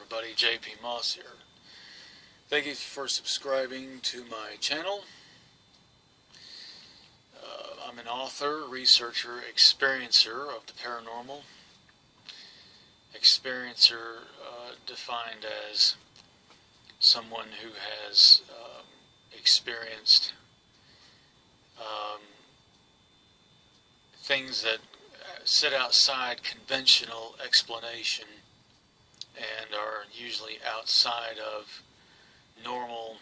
everybody, JP Moss here. Thank you for subscribing to my channel. I'm an author, researcher, experiencer of the paranormal. Experiencer defined as someone who has experienced things that sit outside conventional explanation and are usually outside of normal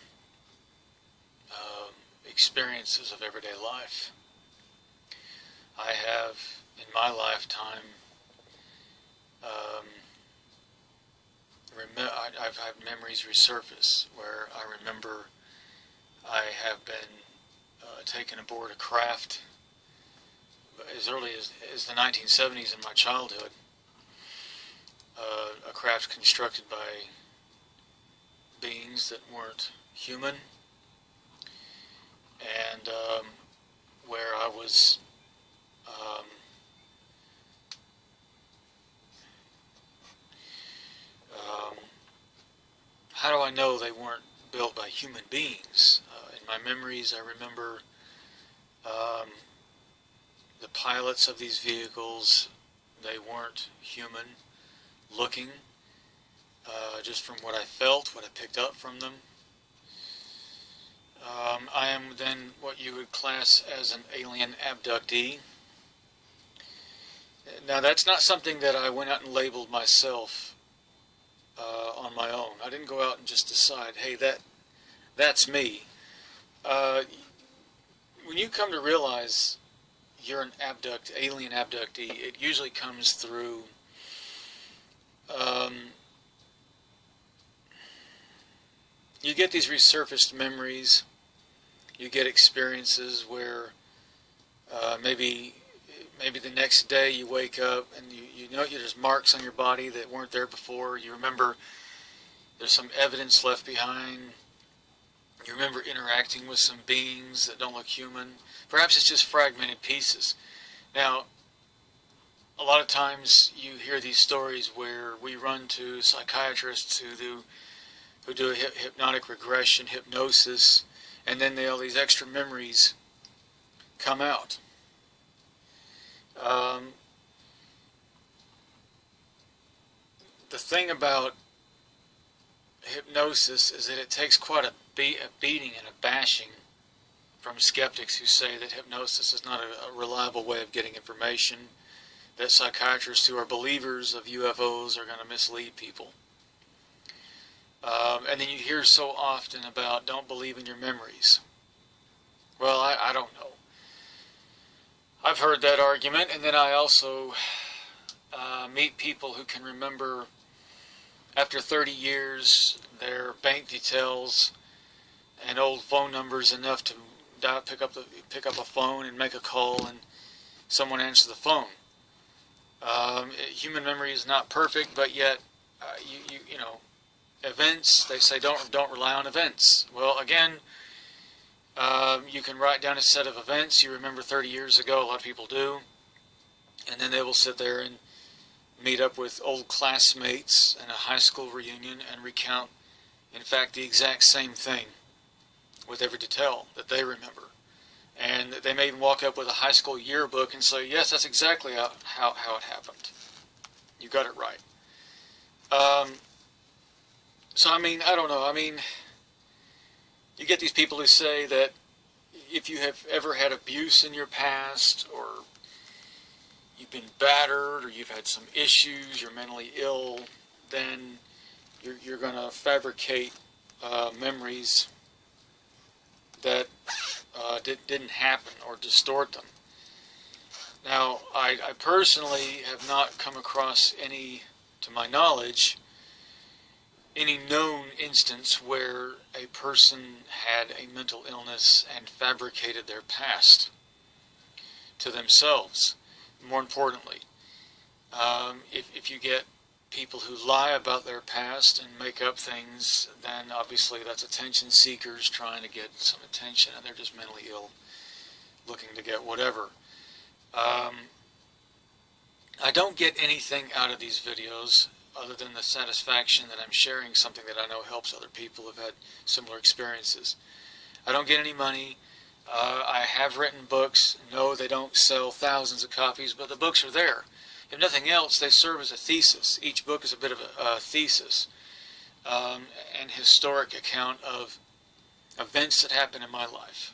experiences of everyday life. I have, in my lifetime, I've had memories resurface where I remember I have been taken aboard a craft as early as the 1970s in my childhood. A craft constructed by beings that weren't human, and where I was how do I know they weren't built by human beings? In my memories, I remember the pilots of these vehicles, they weren't human looking, just from what I felt, what I picked up from them. I am then what you would class as an alien abductee. Now, that's not something that I went out and labeled myself on my own. I didn't go out and just decide, hey, that's me. When you come to realize you're an alien abductee, it usually comes through you get these resurfaced memories, you get experiences where maybe the next day you wake up and you know there's marks on your body that weren't there before. You remember there's some evidence left behind. You remember interacting with some beings that don't look human. Perhaps it's just fragmented pieces. Now, a lot of times you hear these stories where we run to psychiatrists who do a hypnotic regression, hypnosis, and then all these extra memories come out. The thing about hypnosis is that it takes quite a beating and a bashing from skeptics who say that hypnosis is not a reliable way of getting information, that psychiatrists who are believers of UFOs are going to mislead people. And then you hear so often about don't believe in your memories. Well, I don't know. I've heard that argument, and then I also meet people who can remember after 30 years their bank details and old phone numbers enough to pick up a phone and make a call and someone answer the phone. Human memory is not perfect, but yet you know, events, they say don't rely on events. Well, again, you can write down a set of events you remember 30 years ago. A lot of people do, and then they will sit there and meet up with old classmates in a high school reunion and recount, in fact, the exact same thing with every detail that they remember. And they may even walk up with a high school yearbook and say, yes, that's exactly how it happened. You got it right. So, I mean, I don't know. I mean, you get these people who say that if you have ever had abuse in your past, or you've been battered, or you've had some issues, you're mentally ill, then you're going to fabricate memories that didn't happen, or distort them. Now, I personally have not come across any, to my knowledge, any known instance where a person had a mental illness and fabricated their past to themselves. More importantly, if you get people who lie about their past and make up things, then obviously that's attention seekers trying to get some attention, and they're just mentally ill, looking to get whatever. I don't get anything out of these videos other than the satisfaction that I'm sharing something that I know helps other people who've had similar experiences. I don't get any money. I have written books. No, they don't sell thousands of copies, but the books are there. If nothing else, they serve as a thesis. Each book is a bit of a thesis, an historic account of events that happened in my life.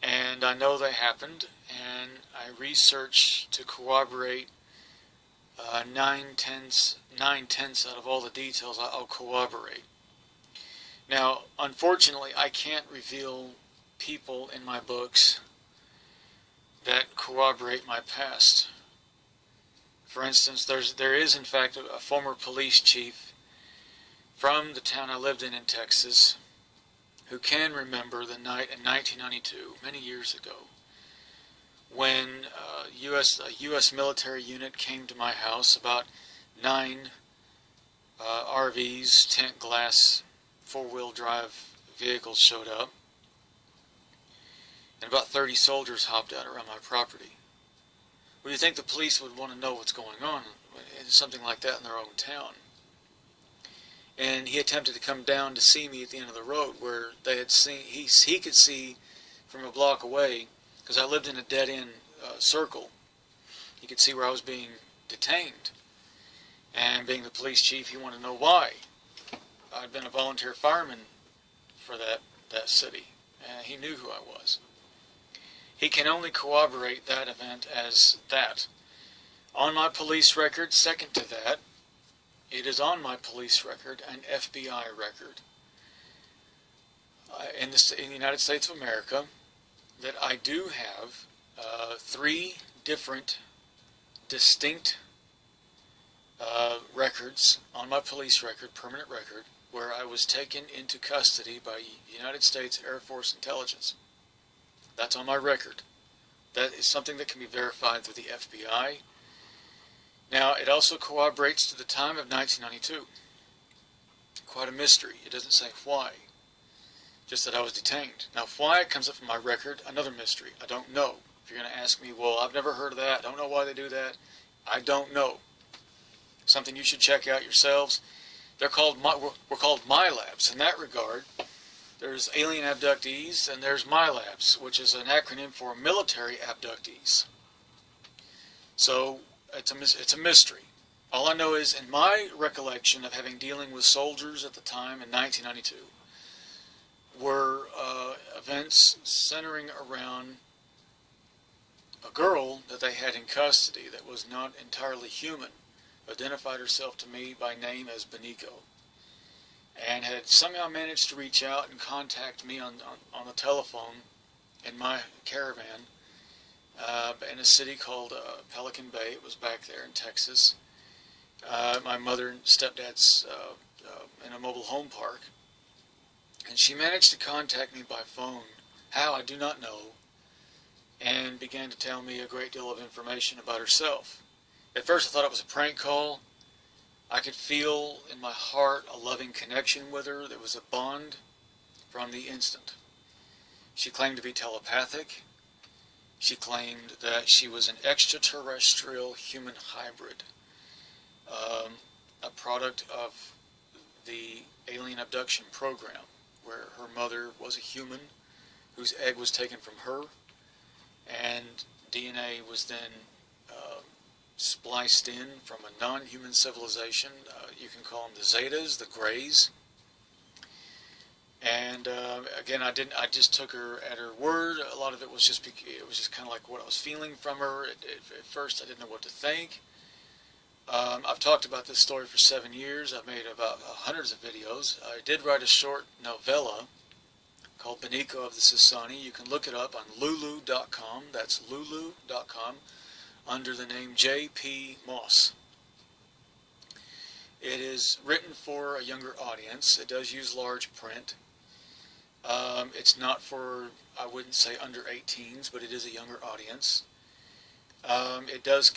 And I know they happened, and I research to corroborate 9/10 out of all the details I'll corroborate. Now, unfortunately, I can't reveal people in my books that corroborate my past. For instance, there is in fact a former police chief from the town I lived in Texas who can remember the night in 1992, many years ago, when a U.S. military unit came to my house. About 9 RVs, tent glass, four-wheel drive vehicles showed up, and about 30 soldiers hopped out around my property. Well, you think the police would want to know what's going on in something like that in their own town? And he attempted to come down to see me at the end of the road, where they had seen, he could see from a block away, because I lived in a dead-end circle. He could see where I was being detained. And being the police chief, he wanted to know why. I'd been a volunteer fireman for that city, and he knew who I was. He can only corroborate that event as that. On my police record, second to that, it is on my police record, an FBI record in the United States of America, that I do have 3 different distinct records on my police record, permanent record, where I was taken into custody by United States Air Force Intelligence. That's on my record. That is something that can be verified through the FBI. Now, it also corroborates to the time of 1992. Quite a mystery. It doesn't say why, just that I was detained. Now, why it comes up in my record, another mystery. I don't know. If you're going to ask me, well, I've never heard of that, I don't know why they do that, I don't know. Something you should check out yourselves. We're called MyLabs. In that regard, there's alien abductees, and there's MyLabs, which is an acronym for military abductees. So it's a mystery. All I know is, in my recollection of dealing with soldiers at the time in 1992, were events centering around a girl that they had in custody that was not entirely human, identified herself to me by name as Benico, and had somehow managed to reach out and contact me on the telephone in my caravan in a city called Pelican Bay. It was back there in Texas. My mother and stepdad's in a mobile home park, and she managed to contact me by phone. How, I do not know, and began to tell me a great deal of information about herself. At first I thought it was a prank call. I could feel in my heart a loving connection with her. There was a bond from the instant. She claimed to be telepathic. She claimed that she was an extraterrestrial human hybrid, a product of the alien abduction program, where her mother was a human whose egg was taken from her, and DNA was then spliced in from a non-human civilization. You can call them the Zetas, the Greys. And again, I just took her at her word. A lot of it was just kind of like what I was feeling from her. At first, I didn't know what to think. I've talked about this story for 7 years. I've made about hundreds of videos. I did write a short novella called Benico of the Sasani. You can look it up on lulu.com. That's lulu.com. under the name J.P. Moss. It is written for a younger audience. It does use large print. It's not for, I wouldn't say under 18s, but it is a younger audience. It does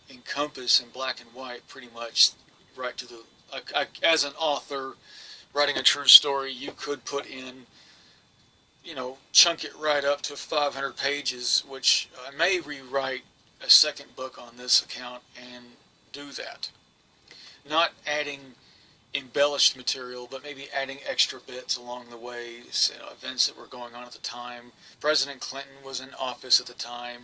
encompass in black and white pretty much right to the, as an author writing a true story, you could put in, chunk it right up to 500 pages, which I may rewrite a second book on this account and do that. not adding embellished material, but maybe adding extra bits along the way, events that were going on at the time. President Clinton was in office at the time.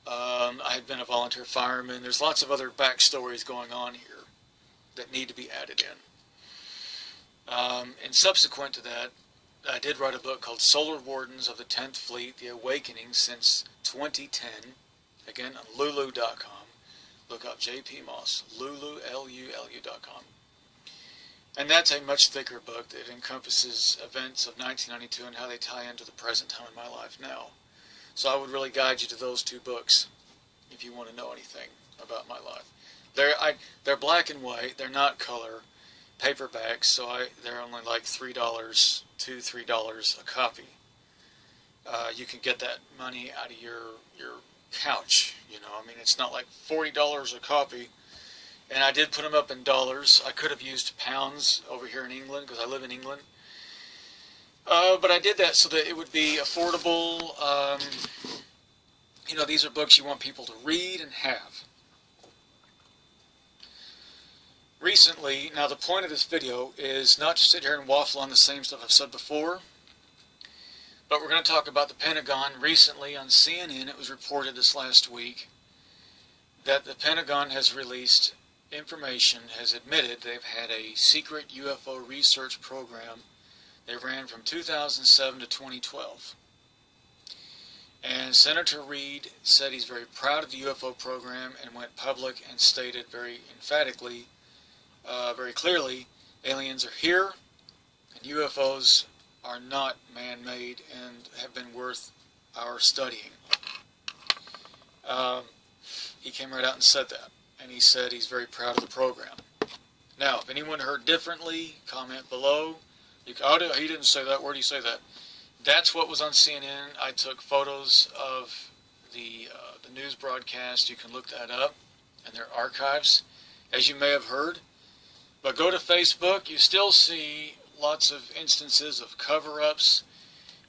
I had been a volunteer fireman. There's lots of other backstories going on here that need to be added in. And subsequent to that, I did write a book called Solar Wardens of the 10th Fleet, The Awakening Since 2010. Again, on lulu.com. Look up J.P. Moss, lulu, Lulu.com. And that's a much thicker book that encompasses events of 1992 and how they tie into the present time in my life now. So I would really guide you to those two books if you want to know anything about my life. They're black and white. They're not color paperbacks, so they're only like $3 to $3 a copy. You can get that money out of your couch. I mean, it's not like $40 a copy. And I did put them up in dollars. I could have used pounds over here in England because I live in England. But I did that so that it would be affordable. These are books you want people to read and have. Recently, now the point of this video is not to sit here and waffle on the same stuff I've said before, but we're going to talk about the Pentagon. Recently on CNN, it was reported this last week that the Pentagon has released information, has admitted they've had a secret UFO research program. They ran from 2007 to 2012. And Senator Reid said he's very proud of the UFO program and went public and stated very emphatically, very clearly, aliens are here and UFOs are not man-made and have been worth our studying. He came right out and said that. And he said he's very proud of the program. Now, if anyone heard differently, comment below. He didn't say that. Where did he say that? That's what was on CNN. I took photos of the news broadcast. You can look that up in their archives, as you may have heard. But go to Facebook. You still see lots of instances of cover-ups,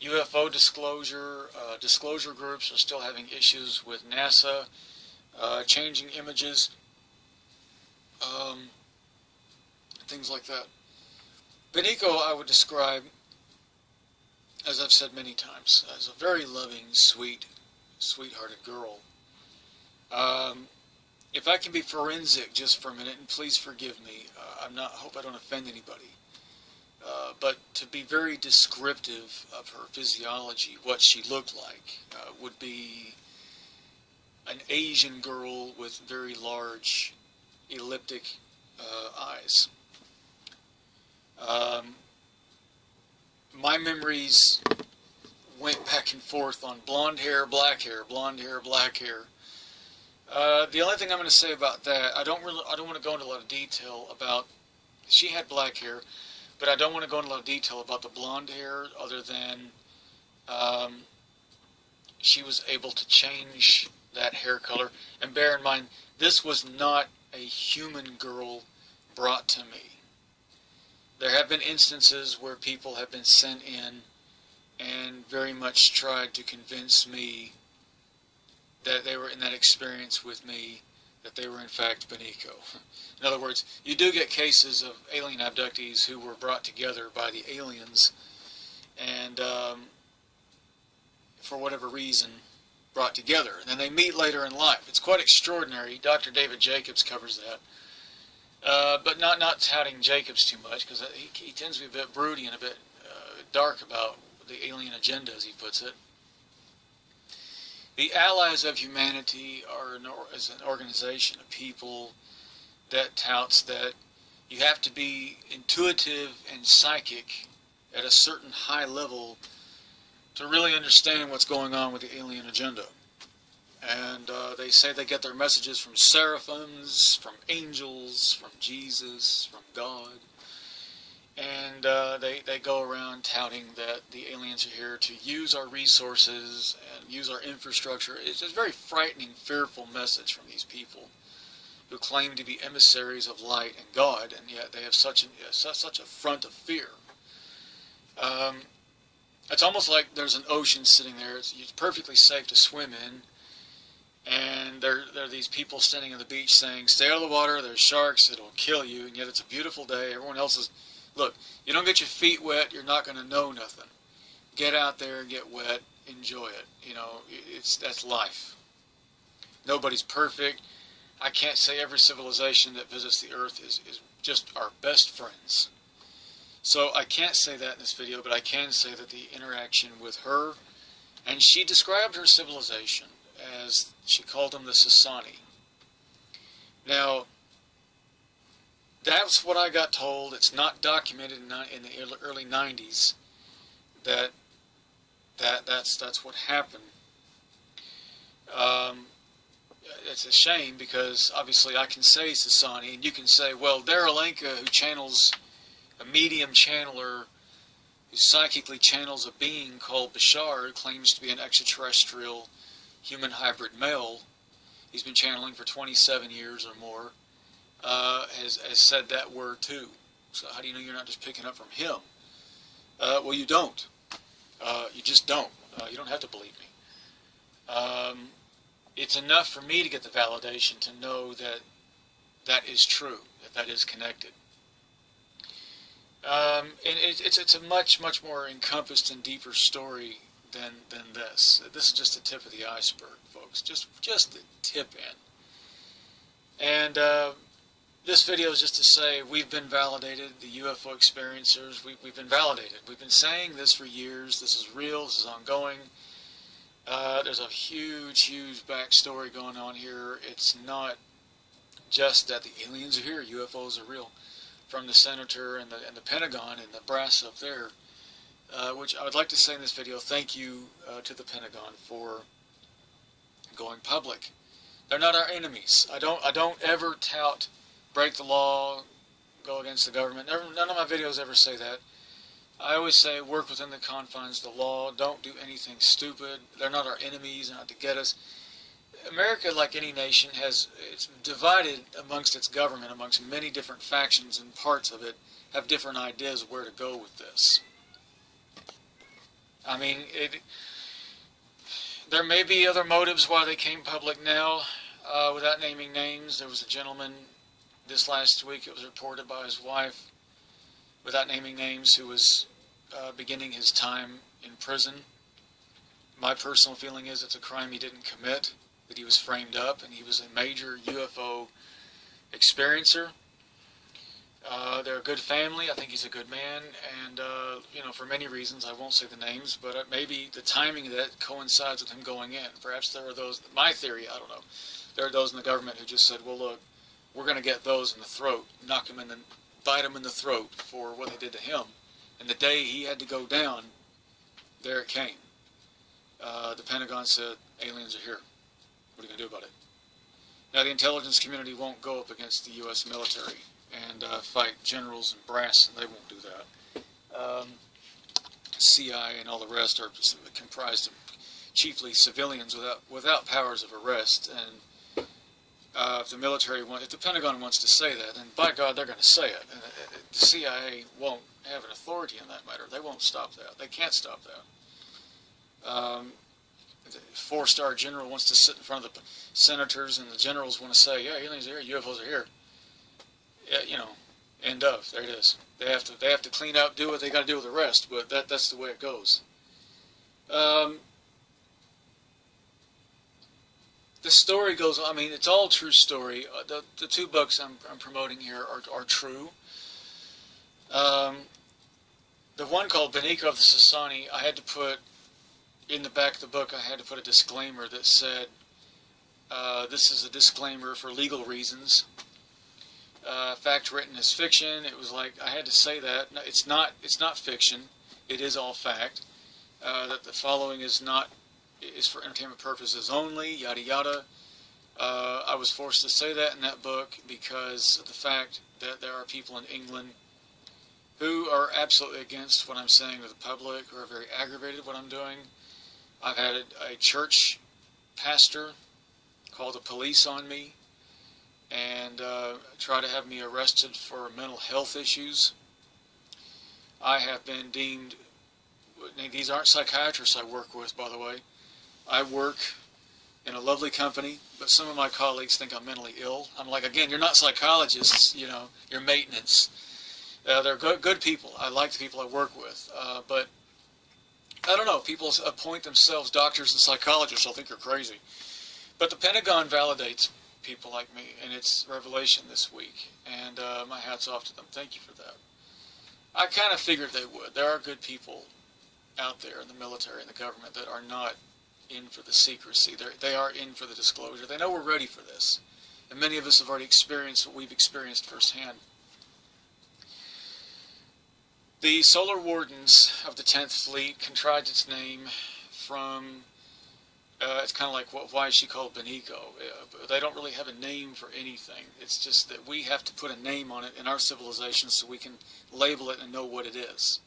UFO disclosure. Disclosure groups are still having issues with NASA, changing images. Things like that. Beniko, I would describe, as I've said many times, as a very loving, sweethearted girl. If I can be forensic just for a minute, and please forgive me, hope I don't offend anybody, but to be very descriptive of her physiology, what she looked like, would be an Asian girl with very large elliptic eyes. My memories went back and forth on blonde hair, black hair, blonde hair, black hair. The only thing I'm going to say about that, I don't want to go into a lot of detail about. She had black hair, but I don't want to go into a lot of detail about the blonde hair, other than she was able to change that hair color. And bear in mind, this was not a human girl brought to me. There have been instances where people have been sent in and very much tried to convince me that they were in that experience with me, that they were in fact Beniko. In other words, you do get cases of alien abductees who were brought together by the aliens and for whatever reason brought together. And then they meet later in life. It's quite extraordinary. Dr. David Jacobs covers that. But not touting Jacobs too much, because he tends to be a bit broody and a bit dark about the alien agenda, as he puts it. The Allies of Humanity is an organization of people that touts that you have to be intuitive and psychic at a certain high level to really understand what's going on with the alien agenda. And they say they get their messages from seraphims, from angels, from Jesus, from God. And they go around touting that the aliens are here to use our resources and use our infrastructure. It's a very frightening, fearful message from these people who claim to be emissaries of light and God, and yet they have such a front of fear. It's almost like there's an ocean sitting there. It's perfectly safe to swim in, And there are these people standing on the beach saying, stay out of the water, there's sharks, it'll kill you, and yet it's a beautiful day. Everyone else is, look, you don't get your feet wet, you're not going to know nothing. Get out there, get wet, enjoy it. You know, that's life. Nobody's perfect. I can't say every civilization that visits the earth is just our best friends. So I can't say that in this video, but I can say that the interaction with her, and she described her civilization as, she called them the Sasani. Now, that's what I got told. It's not documented in the early 90s that's what happened. It's a shame because obviously I can say Sasani, and you can say, well, Daralenka, who channels, a medium channeler, who psychically channels a being called Bashar, who claims to be an extraterrestrial human hybrid male, he's been channeling for 27 years or more, has said that word too. So how do you know you're not just picking up from him? Well, you don't. You just don't. You don't have to believe me. It's enough for me to get the validation to know that that is true, that is connected. And it's a much more encompassed and deeper story than this. This is just the tip of the iceberg, folks. Just the tip end. And this video is just to say we've been validated. The UFO experiencers, we've been validated. We've been saying this for years. This is real. This is ongoing. There's a huge backstory going on here. It's not just that the aliens are here, UFOs are real. From the senator and the Pentagon and the brass up there, which I would like to say in this video, thank you to the Pentagon for going public. They're not our enemies. I don't ever tout, break the law, go against the government. None of my videos ever say that. I always say work within the confines of the law. Don't do anything stupid. They're not our enemies, not to get us. America, like any nation, it's divided amongst its government, amongst many different factions, and parts of it have different ideas of where to go with this. I mean, there may be other motives why they came public now, without naming names. There was a gentleman this last week, it was reported by his wife, without naming names, who was beginning his time in prison. My personal feeling is it's a crime he didn't commit, that he was framed up, and he was a major UFO experiencer. They're a good family. I think he's a good man, and you know, for many reasons, I won't say the names, but maybe the timing of that coincides with him going in. Perhaps there are those, my theory, I don't know, there are those in the government who just said, well, look, we're going to get those in the throat, bite him in the throat for what they did to him. And the day he had to go down, there it came. The Pentagon said, aliens are here. What are you going to do about it? Now, the intelligence community won't go up against the U.S. military and fight generals and brass, and they won't do that. CIA and all the rest are comprised of chiefly civilians without powers of arrest. And if the military if the Pentagon wants to say that, then by God, they're going to say it. And the CIA won't have an authority in that matter. They won't stop that. They can't stop that. The four-star general wants to sit in front of the senators, and the generals want to say, yeah, aliens are here, UFOs are here. Yeah, you know, end of. There it is. They have to clean up, do what they got to do with the rest, but that's the way it goes. The story goes, I mean, it's all true story. The two books I'm promoting here are true. The one called Benika of the Sasani, I had to put, in the back of the book, I had to put a disclaimer that said, this is a disclaimer for legal reasons. Fact written as fiction. It was like, I had to say that. No, it's not fiction. It is all fact. That the following is for entertainment purposes only, yada yada. I was forced to say that in that book because of the fact that there are people in England who are absolutely against what I'm saying to the public, who are very aggravated at what I'm doing. I've had a church pastor call the police on me and try to have me arrested for mental health issues. I have been deemed, these aren't psychiatrists I work with, by the way. I work in a lovely company, but some of my colleagues think I'm mentally ill. I'm like, again, you're not psychologists, you know, you're maintenance. They're good people. I like the people I work with, but I don't know. People appoint themselves doctors and psychologists. I'll think you're crazy. But the Pentagon validates people like me, and it's revelation this week, and my hat's off to them. Thank you for that. I kind of figured they would. There are good people out there in the military and the government that are not in for the secrecy. They are in for the disclosure. They know we're ready for this, and many of us have already experienced what we've experienced firsthand. The Solar Wardens of the 10th Fleet contrived its name from, it's kind of like, why is she called Beniko? They don't really have a name for anything. It's just that we have to put a name on it in our civilization so we can label it and know what it is.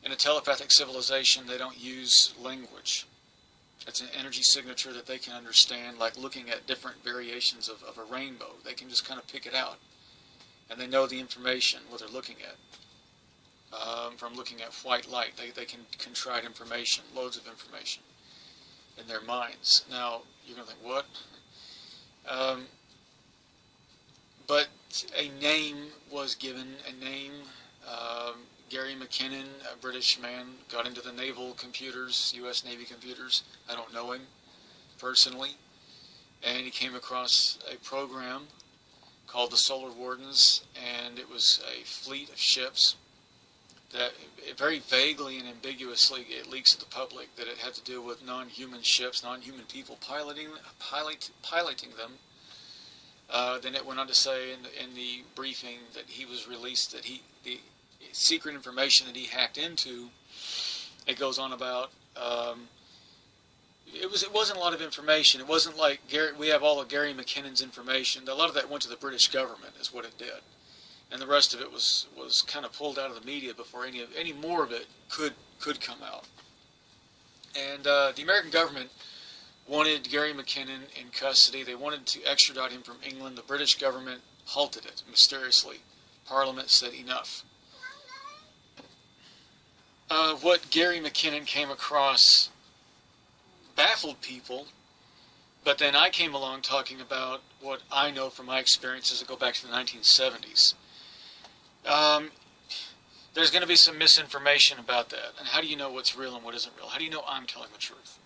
In a telepathic civilization, they don't use language. It's an energy signature that they can understand, like looking at different variations of a rainbow. They can just kind of pick it out. And they know the information, what they're looking at. From looking at white light, they can contrive information, loads of information in their minds. Now, you're going to think, what? But a name was given, a name. Gary McKinnon, a British man, got into the naval computers, U.S. Navy computers. I don't know him personally. And he came across a program called the Solar Wardens, and it was a fleet of ships that very vaguely and ambiguously it leaks to the public that it had to do with non-human ships, non-human people piloting them. Then it went on to say in the briefing that he was released, that the secret information that he hacked into, it goes on about, it wasn't a lot of information. It wasn't like we have all of Gary McKinnon's information. A lot of that went to the British government is what it did. And the rest of it was kind of pulled out of the media before any more of it could come out. And the American government wanted Gary McKinnon in custody. They wanted to extradite him from England. The British government halted it mysteriously. Parliament said enough. What Gary McKinnon came across baffled people, but then I came along talking about what I know from my experiences that go back to the 1970s. There's going to be some misinformation about that. And how do you know what's real and what isn't real? How do you know I'm telling the truth?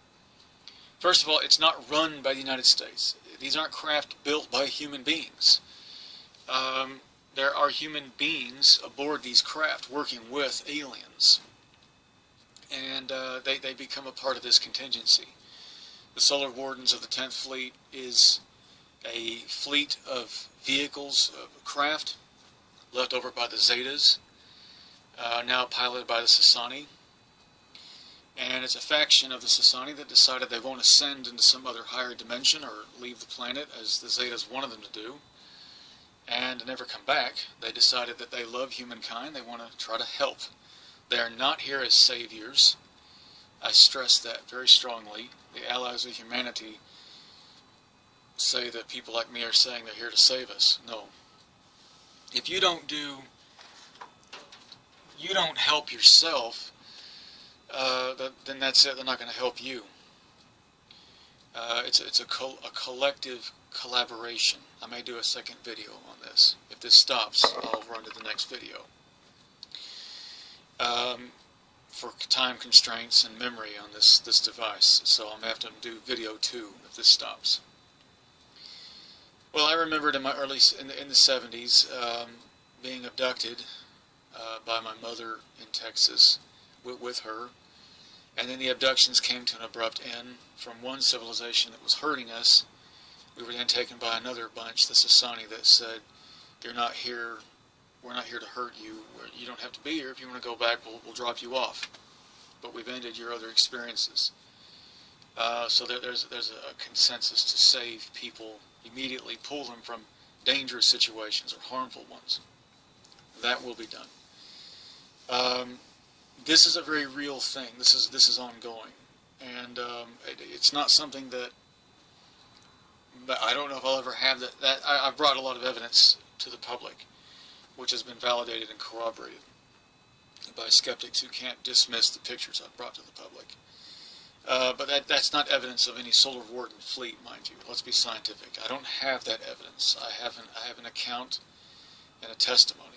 First of all, it's not run by the United States. These aren't craft built by human beings. There are human beings aboard these craft working with aliens. And they become a part of this contingency. The Solar Wardens of the 10th Fleet is a fleet of vehicles, of craft, left over by the Zetas, now piloted by the Sasani. And it's a faction of the Sasani that decided they won't ascend into some other higher dimension or leave the planet, as the Zetas wanted them to do, and never come back. They decided that they love humankind. They want to try to help. They are not here as saviors. I stress that very strongly. The allies of humanity say that people like me are saying they're here to save us. No. If you don't help yourself, then that's it. They're not going to help you. It's a collective collaboration. I may do a second video on this. If this stops, I'll run to the next video. For time constraints and memory on this device, so I'm going to have to do video 2 if this stops. Well, I remembered in the 70s being abducted by my mother in Texas with her, and then the abductions came to an abrupt end from one civilization that was hurting us. We were then taken by another bunch, the Sasani, that said, "You're not here. We're not here to hurt you. You don't have to be here. If you want to go back, we'll drop you off. But we've ended your other experiences." So there's a consensus to save people immediately, pull them from dangerous situations or harmful ones. That will be done. This is a very real thing. This is ongoing, and it's not something that. But I don't know if I'll ever have that. I've brought a lot of evidence to the public, which has been validated and corroborated by skeptics who can't dismiss the pictures I've brought to the public. But that's not evidence of any solar warden fleet, mind you. Let's be scientific. I don't have that evidence. I have an account and a testimony